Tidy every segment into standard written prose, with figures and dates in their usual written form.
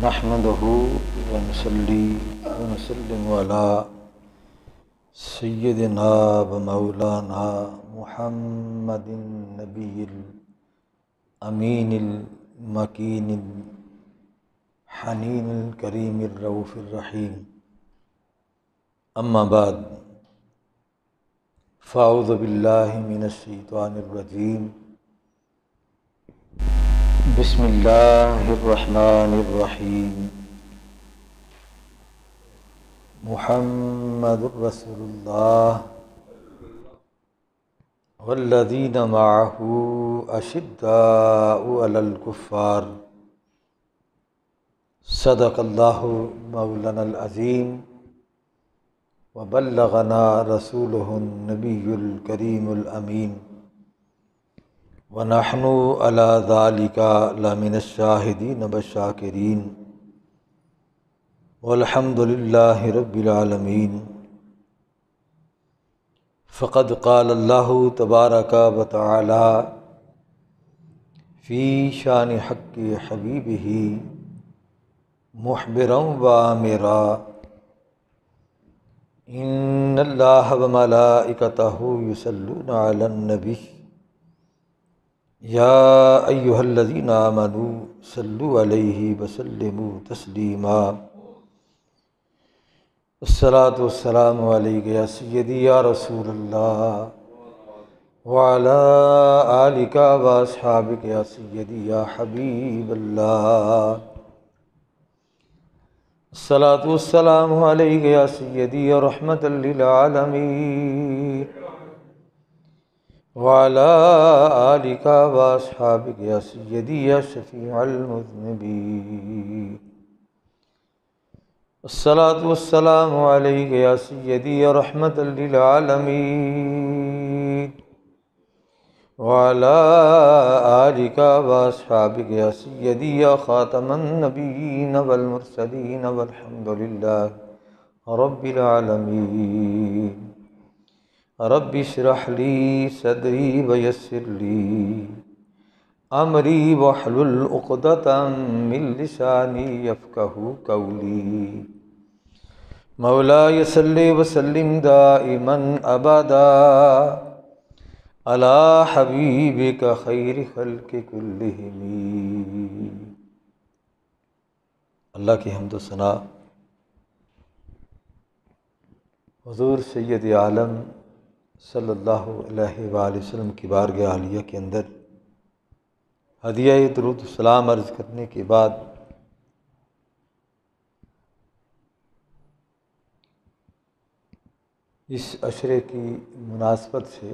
نحمده ونصلي ونسلم على سيدنا ومولانا محمد النبي الأمين المكين الحنين الكريم الرؤوف الرحيم. أما بعد، فأعوذ بالله من الشيطان الرجيم. بسم اللہ الرحمن الرحیم. محمد رسول اللہ والذین معہ اشداء علی الکفار. صدق اللہ مولانا العظیم وبلغنا رسولہ النبی الکریم الامین وَنَحْنُ عَلَى ذَلِكَ لَمِنَ الشَّاهِدِينَ وَالشَّاكِرِينَ وَالْحَمْدُ لِلَّهِ رَبِّ الْعَالَمِينَ. فقد قال اللہ تبارک وتعالی فی شان حق حبیبہ مخبرا وآمرا ان اللہ وملائکتہ یصلون علی النبی یا ایہا الذین آمنوا صلوا علیہ وسلموا تسلیما. الصلاۃ والسلام علیک یا سیدی یا رسول اللہ وعلی آلک واصحابک یا سیدی یا حبیب اللہ. الصلاۃ والسلام علیک یا سیدی یا رحمۃ للعالمین وعلی آلک واصحابک یا سیدی یا شفیع المذنبین. الصلاۃ والسلام علیک یا سیدی یا رحمۃ للعالمین وعلی آلک واصحابک یا سیدی یا خاتم النبیین والمرسلین والحمد للہ رب العالمین. رب اشرح لی صدری ویسر لی امری واحلل عقدۃ من لسانی یفقہوا قولی. مولاي صل وسلم دائما ابدا علی حبیبک خیر خلق کلہم. اللہ کی حمد و ثنا حضور سید عالم صلی اللہ علیہ وآلہ وسلم کی بارگاہ عالیہ کے اندر ہدیہ درود السلام عرض کرنے کے بعد اس عشرے کی مناسبت سے،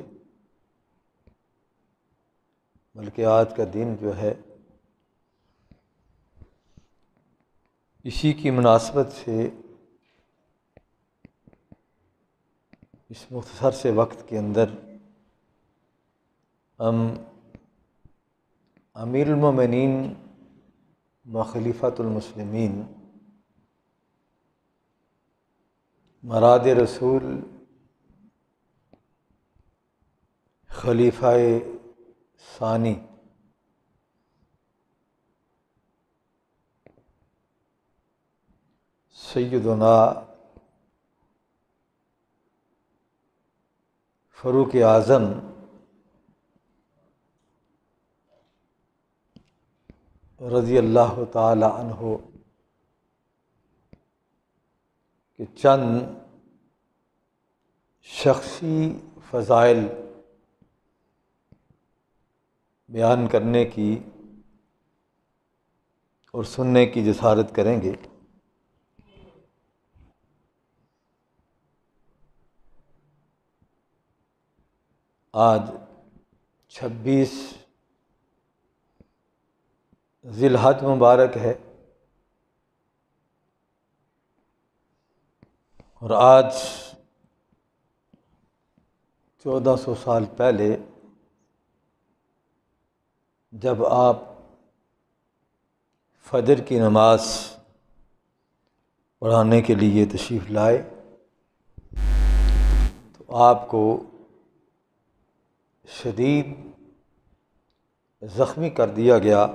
بلکہ آج کا دن جو ہے اسی کی مناسبت سے، اس مختصر سے وقت کے اندر ہم امیر المومنین و خلیفۃ المسلمین مراد رسول خلیفہ ثانی سیدنا فاروق اعظم رضی اللہ تعالی عنہ کے چند شخصی فضائل بیان کرنے کی اور سننے کی جسارت کریں گے. آج 26 ذی الحج مبارک ہے، اور آج 1400 سال پہلے جب آپ فجر کی نماز پڑھانے کے لیے تشریف لائے تو آپ کو شدید زخمی کر دیا گیا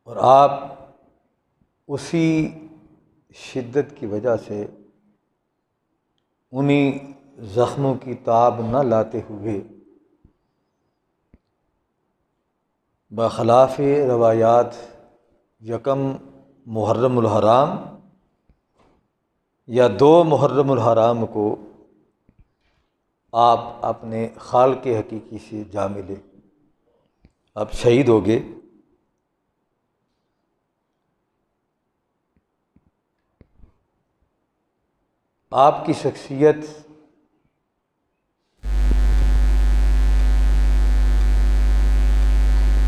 اور آپ اسی شدت کی وجہ سے انہی زخموں کی تاب نہ لاتے ہوئے بخلاف روایات یکم محرم الحرام یا 2 محرم الحرام کو آپ اپنے خالق حقیقی سے جا ملے، آپ شہید ہو گئے۔ آپ کی شخصیت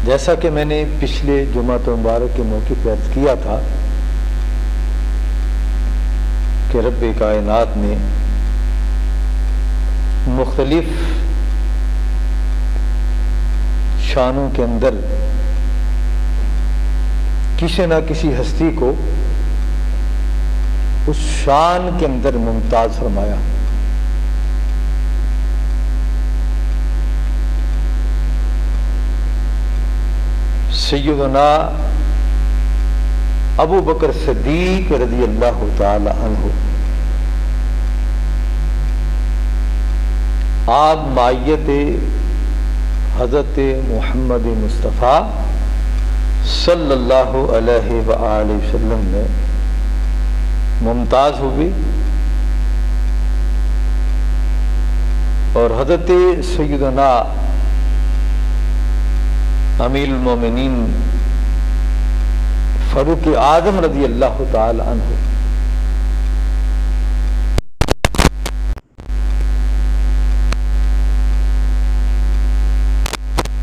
جیسا کہ میں نے پچھلے جمعہ مبارک کے موقع پر عرض کیا تھا کہ رب کائنات نے مختلف شانوں کے اندر کسی نہ کسی ہستی کو اس شان کے اندر ممتاز فرمایا۔ سیدنا ابو بکر صدیق رضی اللہ تعالی عنہ آپ مائیت حضرت محمد مصطفیٰ صلی اللہ علیہ وآلہ وسلم میں ممتاز ہوئے، اور حضرت سیدنا امیر المومنین فاروق اعظم رضی اللہ تعالی عنہ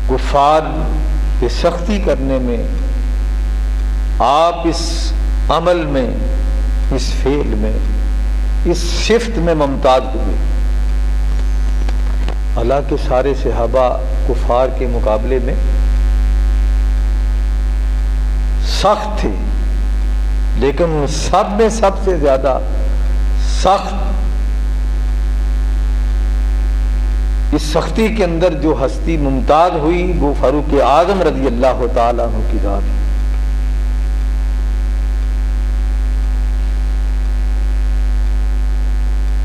کفار پہ سختی کرنے میں، آپ اس عمل میں، اس فعل میں، اس صفت میں ممتاز ہوئے۔ حالانکہ سارے صحابہ کفار کے مقابلے میں سخت تھے، لیکن ان سب میں سب سے زیادہ سخت، اس سختی کے اندر جو ہستی ممتاز ہوئی وہ فاروق اعظم رضی اللہ تعالیٰ عنہ کی ذات ہے۔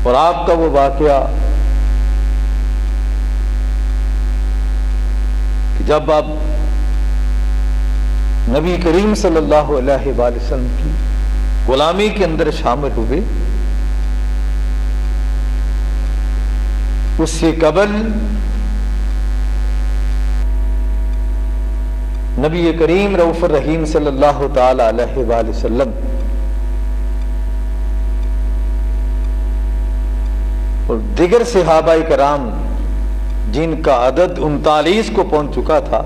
اور آپ کا وہ واقعہ کہ جب آپ نبی کریم صلی اللہ علیہ وآلہ وسلم کی غلامی کے اندر شامل ہوئے، اس سے قبل نبی کریم رؤوف الرحیم صلی اللہ تعالی علیہ وآلہ وسلم اور دیگر صحابہ کرام جن کا عدد 39 کو پہنچ چکا تھا،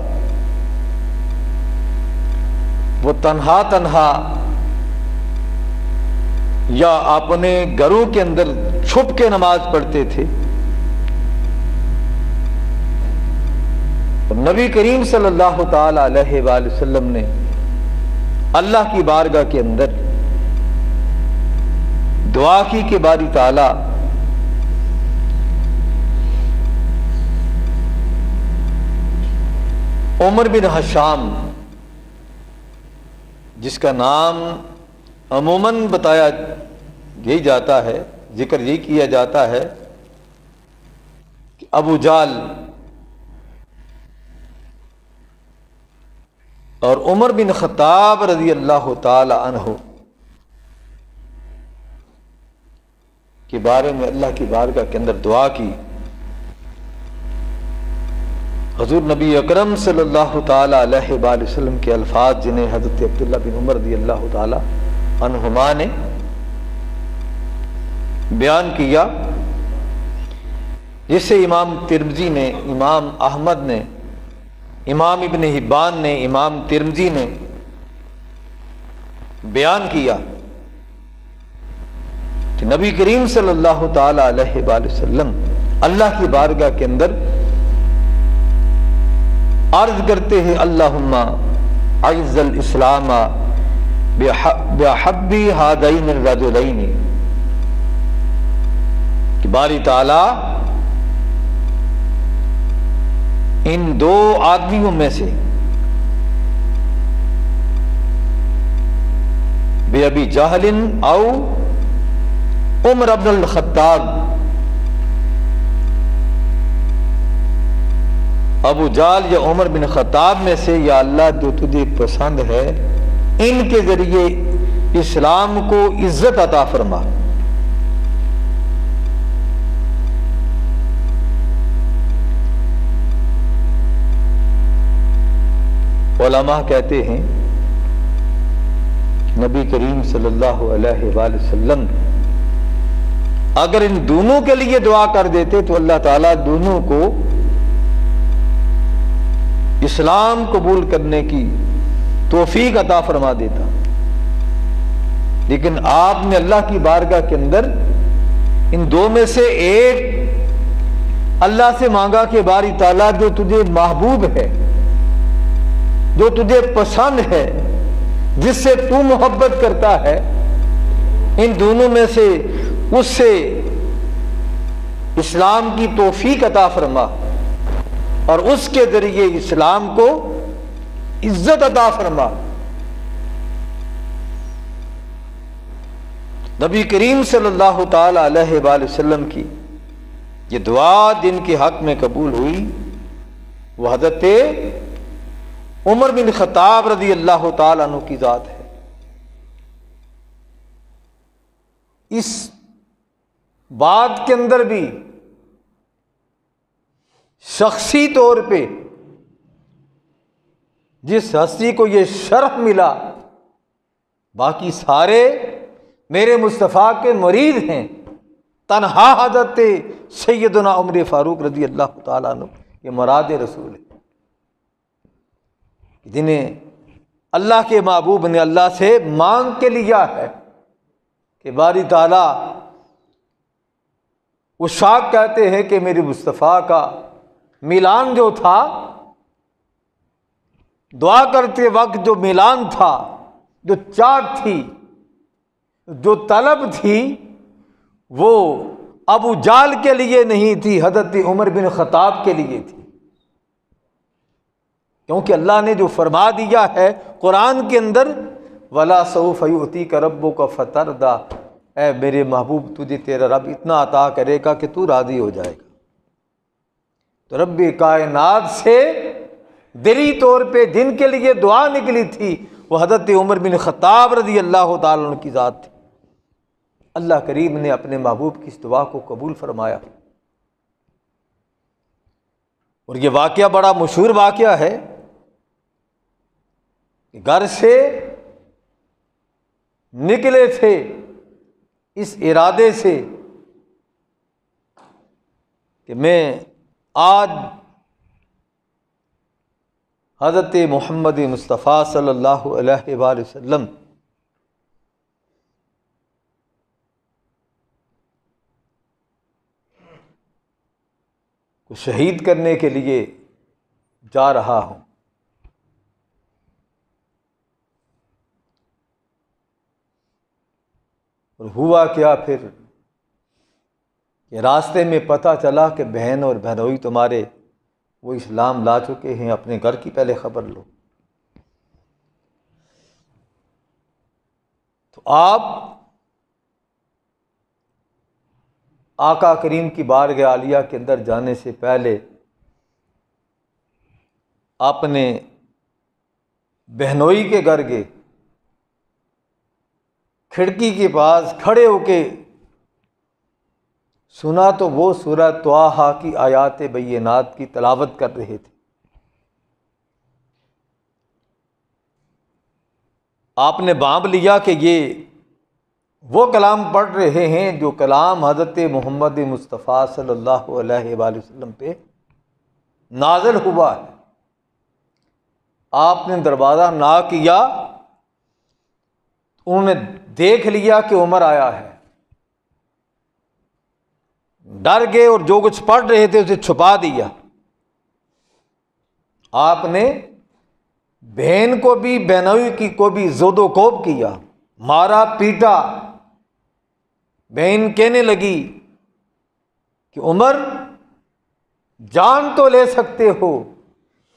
وہ تنہا یا اپنے گھروں کے اندر چھپ کے نماز پڑھتے تھے، اور نبی کریم صلی اللہ تعالی علیہ وآلہ وسلم نے اللہ کی بارگاہ کے اندر دعا کی کہ باری تعالی عمر بن حشام، جس کا نام عموماً بتایا یہی جاتا ہے، ذکر یہی کیا جاتا ہے کہ ابو جہل اور عمر بن خطاب رضی اللہ تعالی عنہ کے بارے میں اللہ کی بارگاہ کے اندر دعا کی۔ حضور نبی اکرم صلی اللہ تعالی علیہ وآلہ وسلم کے الفاظ جنہیں حضرت عبداللہ بن عمر رضی اللہ تعالی عنہما نے بیان کیا، جسے امام ترمذی نے، امام احمد نے، امام ابن حبان نے، امام ترمذی نے بیان کیا کہ نبی کریم صلی اللہ تعالی علیہ وآلہ وسلم اللہ کی بارگاہ کے اندر عرض کرتے ہیں اللہم اعز الاسلام بحب ہذین الرجلین، کہ باری تعالی ان 2 آدمیوں میں سے بأبی جہل او عمر بن الخطاب، ابو جہل یا عمر بن خطاب میں سے یا اللہ جو تجھے پسند ہے ان کے ذریعے اسلام کو عزت عطا فرما۔ علماء کہتے ہیں نبی کریم صلی اللہ علیہ وآلہ وسلم اگر ان دونوں کے لیے دعا کر دیتے تو اللہ تعالیٰ دونوں کو اسلام قبول کرنے کی توفیق عطا فرما دیتا، لیکن آپ نے اللہ کی بارگاہ کے اندر ان دو میں سے ایک اللہ سے مانگا کہ باری تعالیٰ جو تجھے محبوب ہے، جو تجھے پسند ہے، جس سے تو محبت کرتا ہے، ان دونوں میں سے اس سے اسلام کی توفیق عطا فرما اور اس کے ذریعے اسلام کو عزت عطا فرما۔ نبی کریم صلی اللہ تعالی علیہ وآلہ وسلم کی یہ دعا جن کے حق میں قبول ہوئی وہ حضرت عمر بن خطاب رضی اللہ تعالیٰ عنہ کی ذات ہے۔ اس بات کے اندر بھی شخصی طور پہ جس ہستی کو یہ شرف ملا، باقی سارے میرے مصطفیٰ کے مرید ہیں، تنہا حضرت سیدنا عمر فاروق رضی اللہ تعالیٰ عنہ یہ مراد رسول ہے، جنہیں اللہ کے محبوب نے اللہ سے مانگ کے لیا ہے کہ باری تعالیٰ وہ شاک کہتے ہیں کہ میرے مصطفیٰ کا ملان جو تھا، دعا کرتے وقت جو ملان تھا، جو چاہت تھی، جو طلب تھی، وہ ابو جہل کے لیے نہیں تھی، حضرت عمر بن خطاب کے لیے تھی، کیونکہ اللہ نے جو فرما دیا ہے قرآن کے اندر وَلَا سَوْفَ يُؤْتِيكَ رَبُّكَ فَتَرْضَىٰ، اے میرے محبوب تجھے تیرا رب اتنا عطا کرے گا کہ تو راضی ہو جائے گا۔ تو رب کائنات سے دلی طور پہ جن کے لیے دعا نکلی تھی وہ حضرت عمر بن خطاب رضی اللہ تعالیٰ عنہ کی ذات تھی۔ اللہ کریم نے اپنے محبوب کی اس دعا کو قبول فرمایا، اور یہ واقعہ بڑا مشہور واقعہ ہے کہ گھر سے نکلے تھے اس ارادے سے کہ میں آج حضرت محمد مصطفیٰ صلی اللہ علیہ وآلہ وسلم کو شہید کرنے کے لیے جا رہا ہوں۔ اور ہوا کیا پھر کہ راستے میں پتہ چلا کہ بہن اور بہنوئی تمہارے وہ اسلام لا چکے ہیں، اپنے گھر کی پہلے خبر لو۔ تو آپ آقا کریم کی بارگاہ عالیہ کے اندر جانے سے پہلے اپنے بہنوئی کے گھر گئے، کھڑکی کے پاس کھڑے ہو کے سنا تو وہ سورہ طٰہٰ کی آیات بینات کی تلاوت کر رہے تھے۔ آپ نے بانب لیا کہ یہ وہ کلام پڑھ رہے ہیں جو کلام حضرت محمد مصطفیٰ صلی اللہ علیہ وآلہ وسلم پہ نازل ہوا ہے۔ آپ نے دروازہ نہ کیا، انہوں نے دیکھ لیا کہ عمر آیا ہے، ڈر گئے اور جو کچھ پڑھ رہے تھے اسے چھپا دیا۔ آپ نے بہن کو بھی بہنوئی کی کو بھی زود و کوب کیا، مارا پیٹا۔ بہن کہنے لگی کہ عمر جان تو لے سکتے ہو،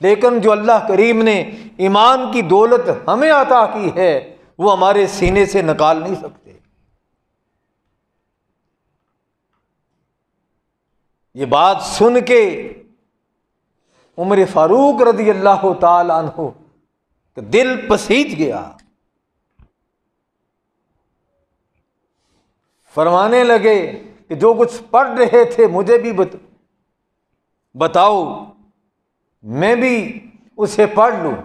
لیکن جو اللہ کریم نے ایمان کی دولت ہمیں عطا کی ہے، وہ ہمارے سینے سے نکال نہیں سکتے۔ یہ بات سن کے عمر فاروق رضی اللہ تعالی عنہ کا دل پسیج گیا، فرمانے لگے کہ جو کچھ پڑھ رہے تھے مجھے بھی بتاؤ، میں بھی اسے پڑھ لوں۔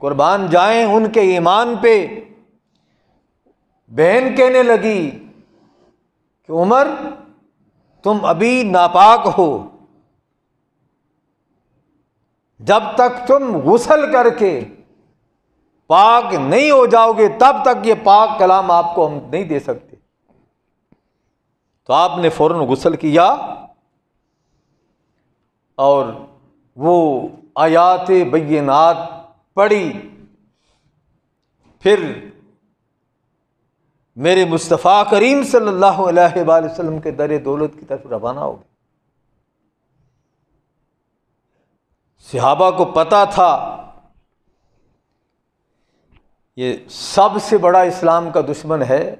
قربان جائیں ان کے ایمان پہ۔ بہن کہنے لگی کہ عمر تم ابھی ناپاک ہو، جب تک تم غسل کر کے پاک نہیں ہو جاؤ گے تب تک یہ پاک کلام آپ کو ہم نہیں دے سکتے۔ تو آپ نے فوراً غسل کیا اور وہ آیات بینات پڑھی، پھر میرے مصطفیٰ کریم صلی اللہ علیہ وآلہ وسلم کے در دولت کی طرف روانہ ہو گئے۔ صحابہ کو پتہ تھا یہ سب سے بڑا اسلام کا دشمن ہے،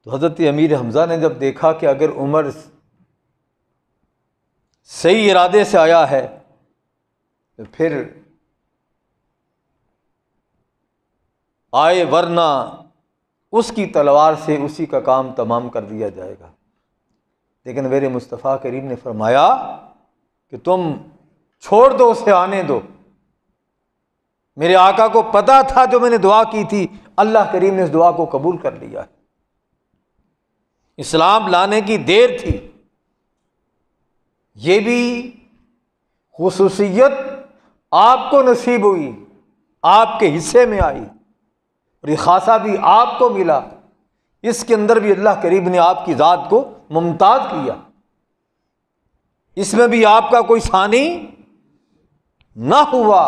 تو حضرت امیر حمزہ نے جب دیکھا کہ اگر عمر صحیح ارادے سے آیا ہے تو پھر آئے، ورنہ اس کی تلوار سے اسی کا کام تمام کر دیا جائے گا۔ لیکن میرے مصطفیٰ کریم نے فرمایا کہ تم چھوڑ دو، اسے آنے دو۔ میرے آقا کو پتا تھا جو میں نے دعا کی تھی، اللہ کریم نے اس دعا کو قبول کر لیا ہے۔ اسلام لانے کی دیر تھی، یہ بھی خصوصیت آپ کو نصیب ہوئی، آپ کے حصے میں آئی، اور یہ خاصہ بھی آپ کو ملا۔ اس کے اندر بھی اللہ کریم نے آپ کی ذات کو ممتاز کیا، اس میں بھی آپ کا کوئی ثانی نہ ہوا۔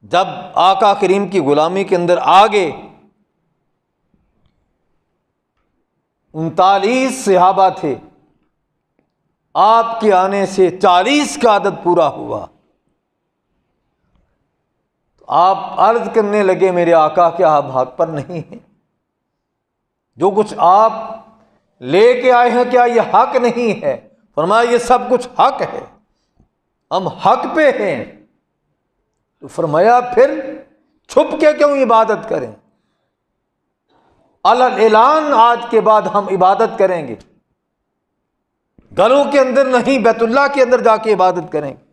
جب آقا کریم کی غلامی کے اندر آگے 39 صحابہ تھے، آپ کے آنے سے 40 کا عدد پورا ہوا، تو آپ عرض کرنے لگے میرے آقا کیا آپ حق پر نہیں ہیں؟ جو کچھ آپ لے کے آئے ہیں کیا یہ حق نہیں ہے؟ فرمایا یہ سب کچھ حق ہے، ہم حق پہ ہیں۔ تو فرمایا پھر چھپ کے کیوں عبادت کریں؟ اعلان آج کے بعد ہم عبادت کریں گے، گھروں کے اندر نہیں، بیت اللہ کے اندر جا کے عبادت کریں گے۔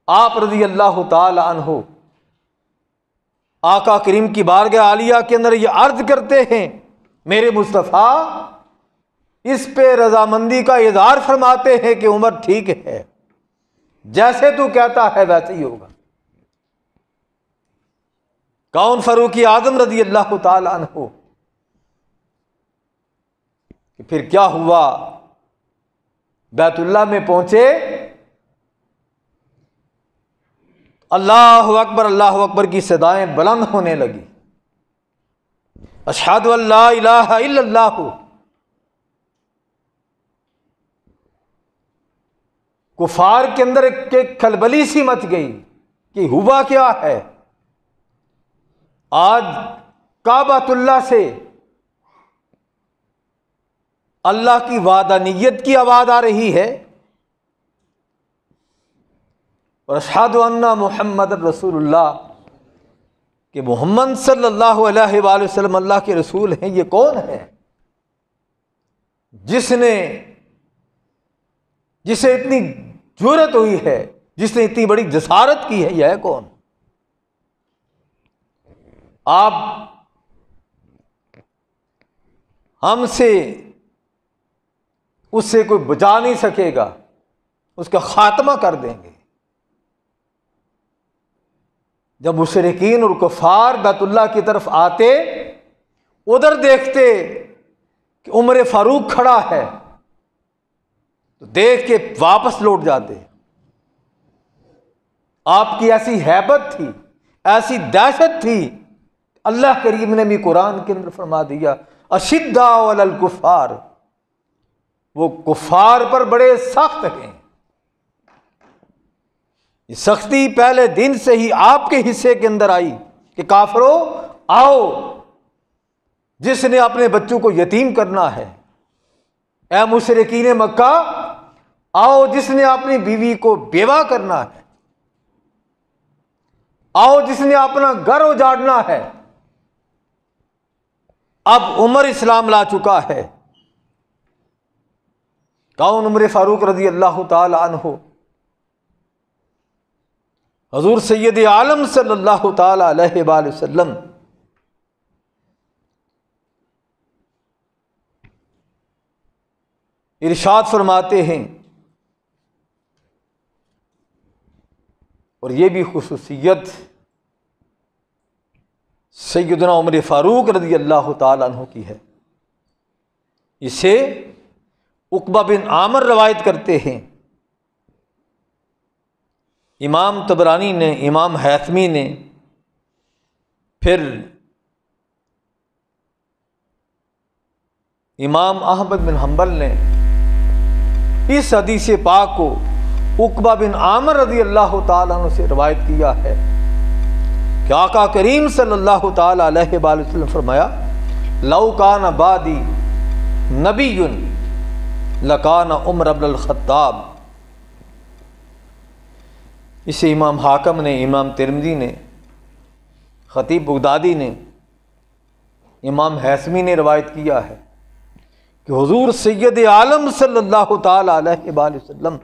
آپ رضی اللہ تعالی عنہ آقا کریم کی بارگاہ عالیہ کے اندر یہ عرض کرتے ہیں، میرے مصطفیٰ اس پہ رضامندی کا اظہار فرماتے ہیں کہ عمر ٹھیک ہے، جیسے تو کہتا ہے ویسے ہی ہوگا۔ کون؟ فاروق اعظم رضی اللہ تعالی عنہ۔ کہ پھر کیا ہوا؟ بیت اللہ میں پہنچے، اللہ اکبر کی صدائیں بلند ہونے لگی، اشہد ان لا الہ الا اللہ۔ کفار کے اندر ایک کھلبلی سی مچ گئی کہ ہوا کیا ہے؟ آج کعبۃ اللہ سے اللہ کی وحدانیت کی آواز آ رہی ہے، اور اشہد ان محمد رسول اللہ، کہ محمد صلی اللہ علیہ وآلہ وسلم اللہ کے رسول ہیں۔ یہ کون ہے جسے اتنی جرأت ہوئی ہے، جس نے اتنی بڑی جسارت کی ہے؟ یہ ہے کون؟ آپ ہم سے اس سے کوئی بچا نہیں سکے گا، اس کا خاتمہ کر دیں گے۔ جب مشرکین اور کفار بیت اللہ کی طرف آتے، ادھر دیکھتے کہ عمر فاروق کھڑا ہے، تو دیکھ کے واپس لوٹ جاتے۔ آپ کی ایسی ہیبت تھی، ایسی دہشت تھی، اللہ کریم نے بھی قرآن کے اندر فرما دیا اشداء علی الکفار، وہ کفار پر بڑے سخت ہیں۔ یہ سختی پہلے دن سے ہی آپ کے حصے کے اندر آئی کہ کافرو آؤ، جس نے اپنے بچوں کو یتیم کرنا ہے، اے مشرکین مکہ آؤ جس نے اپنی بیوی کو بیوہ کرنا ہے، آؤ جس نے اپنا گھر اجاڑنا ہے۔ اب عمر اسلام لا چکا ہے، کون؟ عمر فاروق رضی اللہ تعالی عنہ، حضور سید عالم صلی اللہ تعالی علیہ وآلہ وسلم ارشاد فرماتے ہیں، اور یہ بھی خصوصیت سیدنا عمر فاروق رضی اللہ تعالی عنہ کی ہے، اسے عقبہ بن عامر روایت کرتے ہیں، امام طبرانی نے، امام حیثمی نے، پھر امام احمد بن حنبل نے اس حدیث پاک کو عقبہ بن عامر رضی اللہ تعالیٰ عنہ سے روایت کیا ہے کہ آقا کریم صلی اللہ تعالیٰ علیہ وآلہ وسلم فرمایا لو کان بعدی نبی لکان عمر بن الخطاب۔ اسے امام حاکم نے، امام ترمذی نے، خطیب بغدادی نے، امام حیثمی نے روایت کیا ہے کہ حضور سید عالم صلی اللہ تعالی علیہ وآلہ وسلم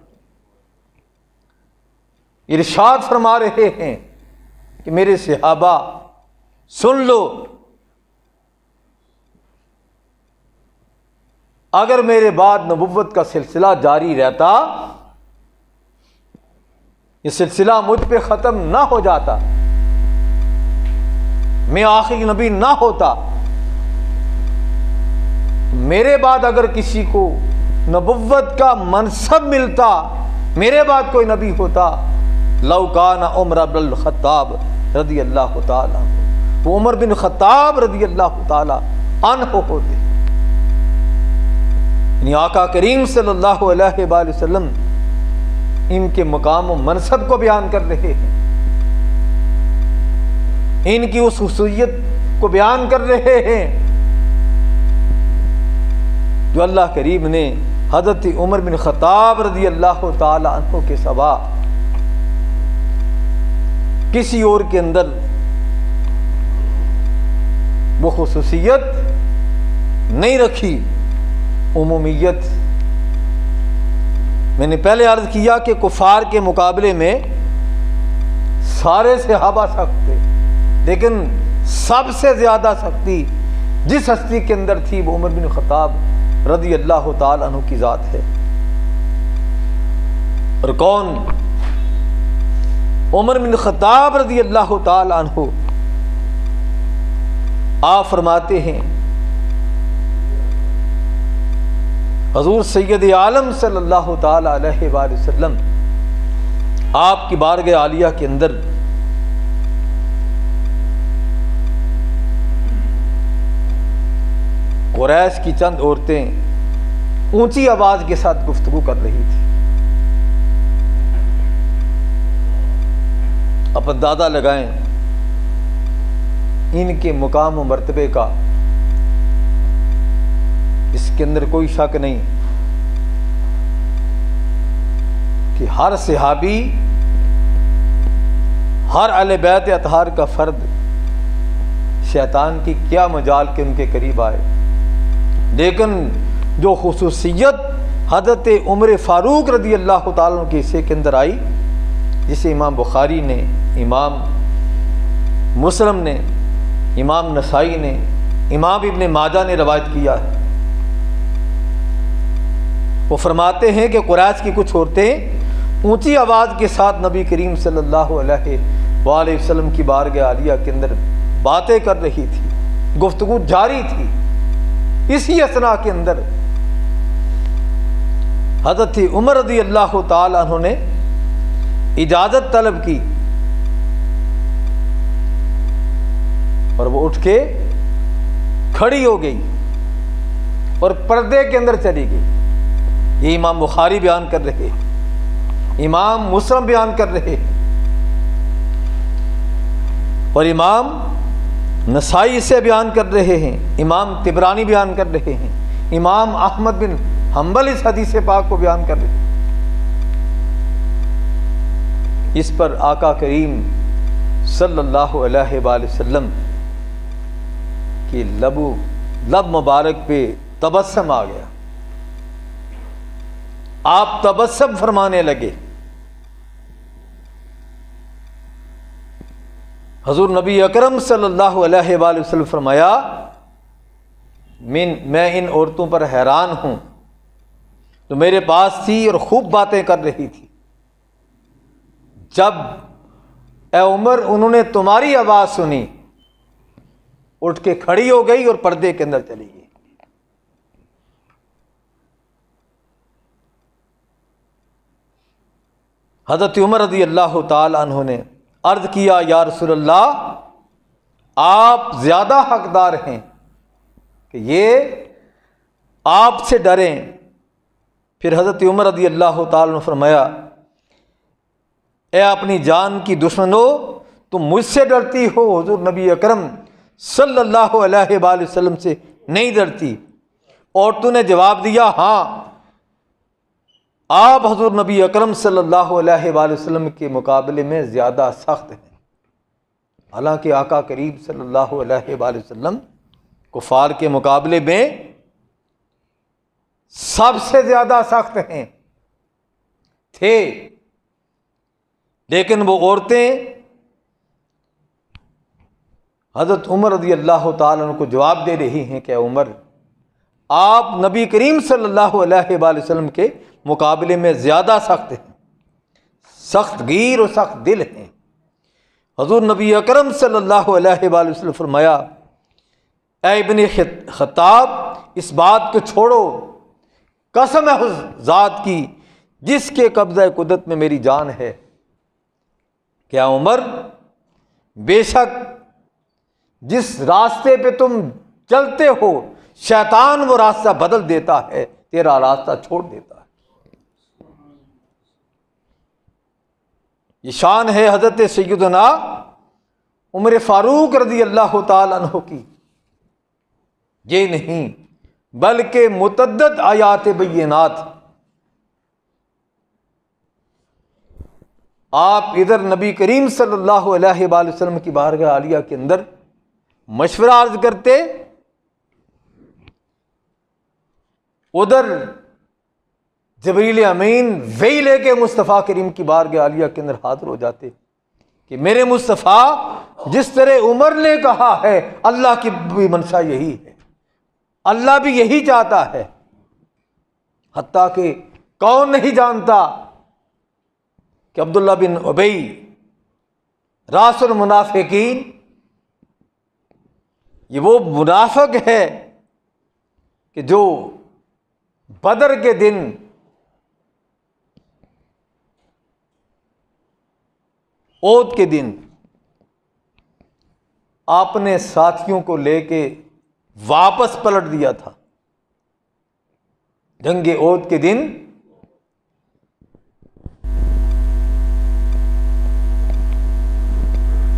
ارشاد فرما رہے ہیں کہ میرے صحابہ سن لو، اگر میرے بعد نبوت کا سلسلہ جاری رہتا، یہ سلسلہ مجھ پہ ختم نہ ہو جاتا، میں آخری نبی نہ ہوتا، میرے بعد اگر کسی کو نبوت کا منصب ملتا، میرے بعد کوئی نبی ہوتا، لو کان عمر بن الخطاب رضی اللہ تعالی عنہ، وہ عمر بن خطاب رضی اللہ تعالی عنہ ہوتے۔ یعنی آقا کریم صلی اللہ علیہ وآلہ وسلم ان کے مقام و منصب کو بیان کر رہے ہیں، ان کی اس خصوصیت کو بیان کر رہے ہیں جو اللہ کریم نے حضرت عمر بن خطاب رضی اللہ تعالی عنہ کے سوا کسی اور کے اندر وہ خصوصیت نہیں رکھی، عمومیت۔ میں نے پہلے عرض کیا کہ کفار کے مقابلے میں سارے صحابہ سخت تھے، لیکن سب سے زیادہ سختی جس ہستی کے اندر تھی وہ عمر بن خطاب رضی اللہ تعالی عنہ کی ذات ہے۔ اور کون؟ عمر بن خطاب رضی اللہ تعالی عنہ۔ آپ فرماتے ہیں حضور سید عالم صلی اللہ تعالی علیہ وآلہ وسلم آپ کی بارگاہ عالیہ کے اندر قریش کی چند عورتیں اونچی آواز کے ساتھ گفتگو کر رہی تھی۔ اب اندازہ لگائیں ان کے مقام و مرتبے کا، اس کے اندر کوئی شک نہیں کہ ہر صحابی، ہر اہل بیت اطہار کا فرد شیطان کی کیا مجال کے ان کے قریب آئے، لیکن جو خصوصیت حضرت عمر فاروق رضی اللہ تعالیٰ عنہ کے حصے کے اندر آئی، جسے امام بخاری نے، امام مسلم نے، امام نسائی نے، امام ابن ماجہ نے روایت کیا ہے، وہ فرماتے ہیں کہ قریش کی کچھ عورتیں اونچی آواز کے ساتھ نبی کریم صلی اللہ علیہ وآلہ وسلم کی بارگاہ عالیہ کے اندر باتیں کر رہی تھی، گفتگو جاری تھی۔ اسی اثناء کے اندر حضرت عمر رضی اللہ تعالی عنہ نے اجازت طلب کی اور وہ اٹھ کے کھڑی ہو گئی اور پردے کے اندر چلی گئی۔ یہ امام بخاری بیان کر رہے، امام مسلم بیان کر رہے، اور امام نسائی سے بیان کر رہے ہیں، امام طبرانی بیان کر رہے ہیں، امام احمد بن حنبل اس حدیث پاک کو بیان کر رہے ہیں۔ اس پر آقا کریم صلی اللہ علیہ وآلہ وسلم کی لب مبارک پہ تبسم آ گیا، آپ تبسم فرمانے لگے۔ حضور نبی اکرم صلی اللہ علیہ وآلہ وسلم فرمایا، میں ان عورتوں پر حیران ہوں جو میرے پاس تھی اور خوب باتیں کر رہی تھی، جب اے عمر انہوں نے تمہاری آواز سنی اٹھ کے کھڑی ہو گئی اور پردے کے اندر چلی گئی۔ حضرت عمر رضی اللہ تعالی عنہ نے عرض کیا، یا رسول اللہ آپ زیادہ حقدار ہیں کہ یہ آپ سے ڈریں۔ پھر حضرت عمر رضی اللہ تعالی عنہ فرمایا، اے اپنی جان کی دشمنوں، تم مجھ سے ڈرتی ہو، حضور نبی اکرم صلی اللہ علیہ وآلہ وسلم سے نہیں ڈرتی؟ عورتوں نے جواب دیا، ہاں آپ حضور نبی اکرم صلی اللہ علیہ وآلہ وسلم کے مقابلے میں زیادہ سخت ہیں۔ حالانکہ آقا کریم صلی اللہ علیہ وآلہ وسلم کفار کے مقابلے میں سب سے زیادہ سخت ہیں تھے، لیکن وہ عورتیں حضرت عمر رضی اللہ تعالیٰ عنہ کو جواب دے رہی ہیں کہ عمر آپ نبی کریم صلی اللہ علیہ وآلہ وسلم کے مقابلے میں زیادہ سخت ہیں، سخت گیر اور سخت دل ہیں۔ حضور نبی اکرم صلی اللہ علیہ وآلہ وسلم فرمایا، اے ابن خطاب اس بات کو چھوڑو، قسم ہے اس ذات کی جس کے قبضہ قدرت میں میری جان ہے، کیا عمر بے شک جس راستے پہ تم چلتے ہو شیطان وہ راستہ بدل دیتا ہے، تیرا راستہ چھوڑ دیتا ہے۔ یہ شان ہے حضرت سیدنا عمر فاروق رضی اللہ تعالی عنہ کی، یہ نہیں بلکہ متعدد آیات بینات۔ آپ ادھر نبی کریم صلی اللہ علیہ وآلہ وسلم کی بارگاہ عالیہ کے اندر مشورہ عرض کرتے، ادھر جبریل امین وحی لے کے مصطفیٰ کریم کی بارگاہ عالیہ کے اندر حاضر ہو جاتے کہ میرے مصطفیٰ جس طرح عمر نے کہا ہے اللہ کی بھی منشا یہی ہے، اللہ بھی یہی چاہتا ہے۔ حتیٰ کہ کون نہیں جانتا کہ عبداللہ بن ابی راس المنافقین، یہ وہ منافق ہے کہ جو بدر کے دن احد کے دن اپنے ساتھیوں کو لے کے واپس پلٹ دیا تھا۔ جنگ احد کے دن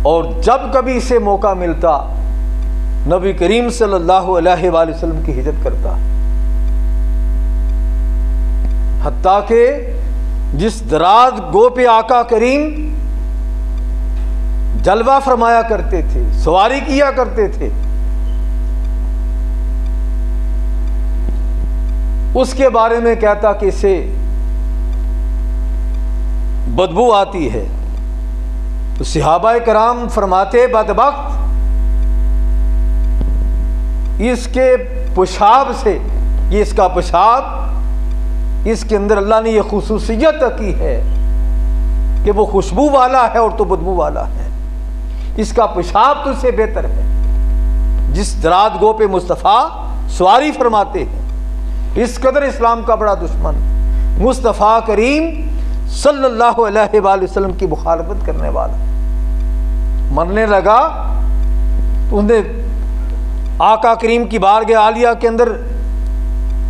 اور جب کبھی اسے موقع ملتا نبی کریم صلی اللہ علیہ وآلہ وسلم کی ہجرت کرتا، حتیٰ کہ جس دراز گو پہ آقا کریم جلوہ فرمایا کرتے تھے، سواری کیا کرتے تھے، اس کے بارے میں کہتا کہ اسے بدبو آتی ہے، تو صحابہ کرام فرماتے بدبخت اس کے پیشاب سے، یہ اس کا پیشاب، اس کے اندر اللہ نے یہ خصوصیت کی ہے کہ وہ خوشبو والا ہے اور تو بدبو والا ہے، اس کا پیشاب تو سے بہتر ہے۔ جس دراد گو پہ مصطفیٰ سواری فرماتے ہیں، اس قدر اسلام کا بڑا دشمن مصطفیٰ کریم صلی اللہ علیہ وآلہ وسلم کی مخالفت کرنے والا مرنے لگا تو انہیں آقا کریم کی بارگاہ عالیہ کے اندر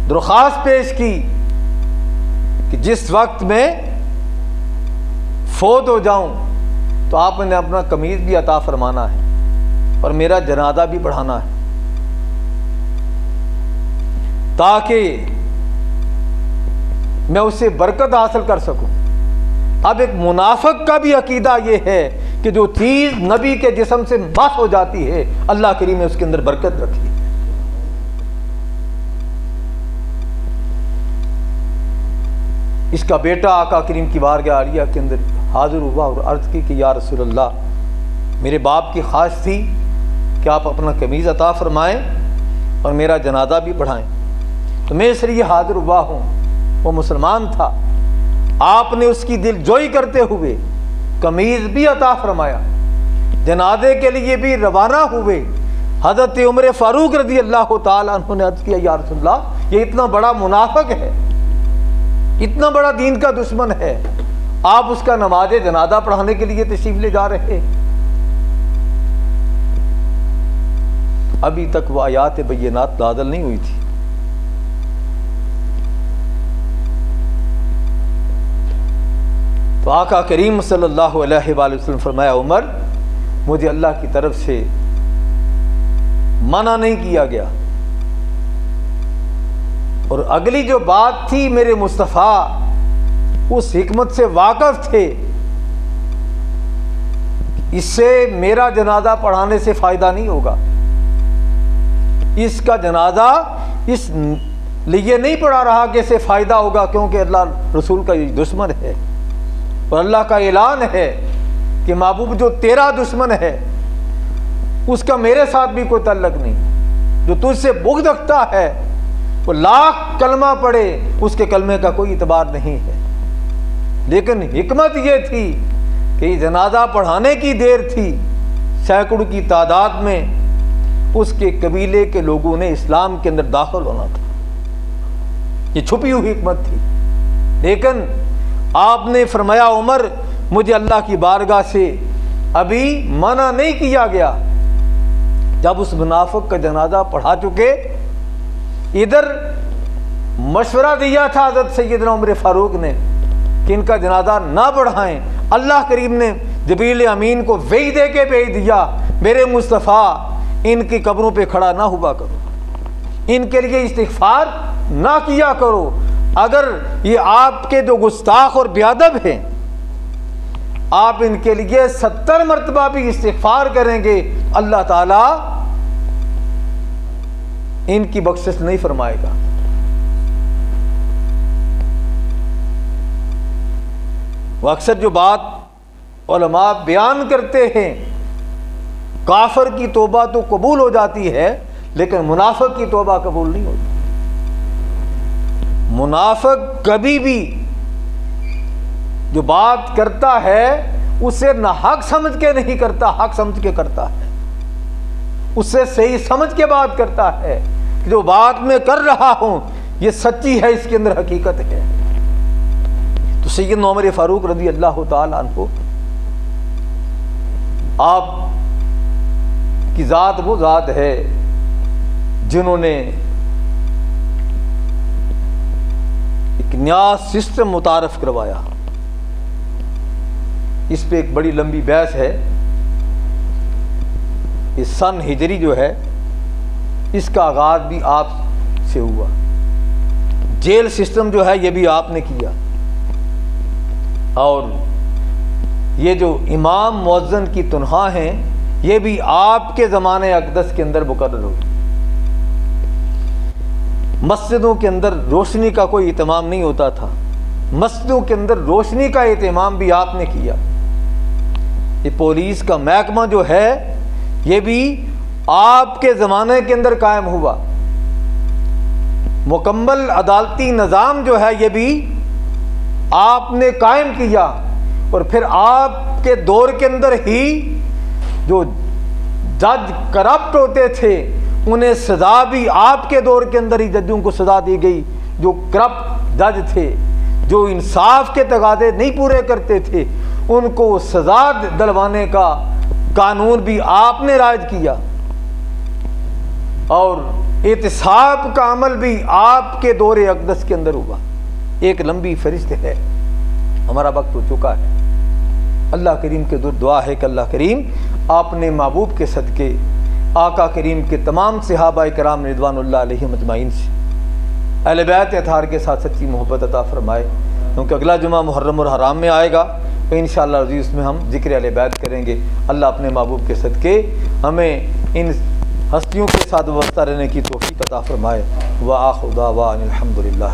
درخواست پیش کی کہ جس وقت میں فوت ہو جاؤں تو آپ نے اپنا قمیض بھی عطا فرمانا ہے اور میرا جنازہ بھی پڑھانا ہے، تاکہ میں اس سے برکت حاصل کر سکوں۔ اب ایک منافق کا بھی عقیدہ یہ ہے کہ جو چیز نبی کے جسم سے بس ہو جاتی ہے اللہ کریم نے اس کے اندر برکت رکھی ہے۔ اس کا بیٹا آقا کریم کی بارگاہ عالیہ کے اندر حاضر ہوا اور عرض کی کہ یا رسول اللہ، میرے باپ کی خواہش تھی کہ آپ اپنا قمیض عطا فرمائیں اور میرا جنازہ بھی پڑھائیں، تو میں اس لیے حاضر ہوا ہوں۔ وہ مسلمان تھا، آپ نے اس کی دل جوئی کرتے ہوئے قمیض بھی عطا فرمایا، جنازے کے لیے بھی روانہ ہوئے۔ حضرت عمر فاروق رضی اللہ تعالیٰ عنہ نے عرض کیا یا رسول اللہ، یہ اتنا بڑا منافق ہے، اتنا بڑا دین کا دشمن ہے، آپ اس کا نماز جنازہ پڑھانے کے لیے تشریف لے جا رہے ہیں؟ ابھی تک وہ آیات بینات نازل نہیں ہوئی تھی۔ تو آقا کریم صلی اللہ علیہ وآلہ وسلم فرمایا عمر، مجھے اللہ کی طرف سے منع نہیں کیا گیا، اور اگلی جو بات تھی میرے مصطفیٰ اس حکمت سے واقف تھے، اس سے میرا جنازہ پڑھانے سے فائدہ نہیں ہوگا، اس کا جنازہ اس لیے نہیں پڑھا رہا کہ اسے فائدہ ہوگا کیونکہ اللہ رسول کا یہ دشمن ہے، اور اللہ کا اعلان ہے کہ محبوب جو تیرا دشمن ہے اس کا میرے ساتھ بھی کوئی تعلق نہیں، جو تجھ سے بغض رکھتا ہے وہ لاکھ کلمہ پڑھے اس کے کلمے کا کوئی اعتبار نہیں ہے۔ لیکن حکمت یہ تھی کہ یہ جنازہ پڑھانے کی دیر تھی، سینکڑوں کی تعداد میں اس کے قبیلے کے لوگوں نے اسلام کے اندر داخل ہونا تھا، یہ چھپی ہوئی حکمت تھی۔ لیکن آپ نے فرمایا عمر، مجھے اللہ کی بارگاہ سے ابھی منع نہیں کیا گیا۔ جب اس منافق کا جنازہ پڑھا چکے، ادھر مشورہ دیا تھا حضرت سیدنا عمر فاروق نے کہ ان کا جنازہ نہ پڑھائیں، اللہ کریم نے جبریل امین کو وحی دے کے بھیج دیا، میرے مصطفیٰ ان کی قبروں پہ کھڑا نہ ہوا کرو، ان کے لیے استغفار نہ کیا کرو، اگر یہ آپ کے جو گستاخ اور بے ادب ہیں آپ ان کے لیے 70 مرتبہ بھی استغفار کریں گے اللہ تعالیٰ ان کی بخشش نہیں فرمائے گا۔ وہ اکثر جو بات علماء بیان کرتے ہیں، کافر کی توبہ تو قبول ہو جاتی ہے لیکن منافق کی توبہ قبول نہیں ہوتی۔ منافق کبھی بھی جو بات کرتا ہے اسے نہ حق سمجھ کے نہیں کرتا، حق سمجھ کے کرتا ہے، اس سے صحیح سمجھ کے بات کرتا ہے کہ جو بات میں کر رہا ہوں یہ سچی ہے، اس کے اندر حقیقت ہے۔ تو سیدنا عمر فاروق رضی اللہ تعالیٰ عنہ، آپ کی ذات وہ ذات ہے جنہوں نے ایک نیا سسٹم متعارف کروایا۔ اس پہ ایک بڑی لمبی بحث ہے۔ یہ سن ہجری جو ہے اس کا آغاز بھی آپ سے ہوا، جیل سسٹم جو ہے یہ بھی آپ نے کیا، اور یہ جو امام مؤذن کی تنخواہ ہیں یہ بھی آپ کے زمانے اقدس کے اندر مقرر ہوئی۔ مسجدوں کے اندر روشنی کا کوئی اہتمام نہیں ہوتا تھا، مسجدوں کے اندر روشنی کا اہتمام بھی آپ نے کیا۔ یہ پولیس کا محکمہ جو ہے یہ بھی آپ کے زمانے کے اندر قائم ہوا، مکمل عدالتی نظام جو ہے یہ بھی آپ نے قائم کیا، اور پھر آپ کے دور کے اندر ہی جو جج کرپٹ ہوتے تھے انہیں سزا بھی آپ کے دور کے اندر ہی ججوں کو سزا دی گئی، جو کرپٹ جج تھے، جو انصاف کے تقاضے نہیں پورے کرتے تھے ان کو سزا دلوانے کا قانون بھی آپ نے رائج کیا۔ اور احتساب کا عمل بھی آپ کے دور اقدس کے اندر ہوا۔ ایک لمبی فہرست ہے، ہمارا وقت ہو چکا ہے۔ اللہ کریم کے دعا ہے کہ اللہ کریم آپ نے محبوب کے صدقے آقا کریم کے تمام صحابہ کرام رضوان اللہ علیہم اجمعین سے اہل بیت اطہار کے ساتھ سچی محبت عطا فرمائے، کیونکہ اگلا جمعہ محرم اور حرام میں آئے گا تو انشاءاللہ عزیز اس میں ہم ذکر اہل بیت کریں گے۔ اللہ اپنے محبوب کے صدقے ہمیں ان ہستیوں کے ساتھ وابستہ رہنے کی توفیق عطا فرمائے۔ وآخر دعوانا الحمدللہ۔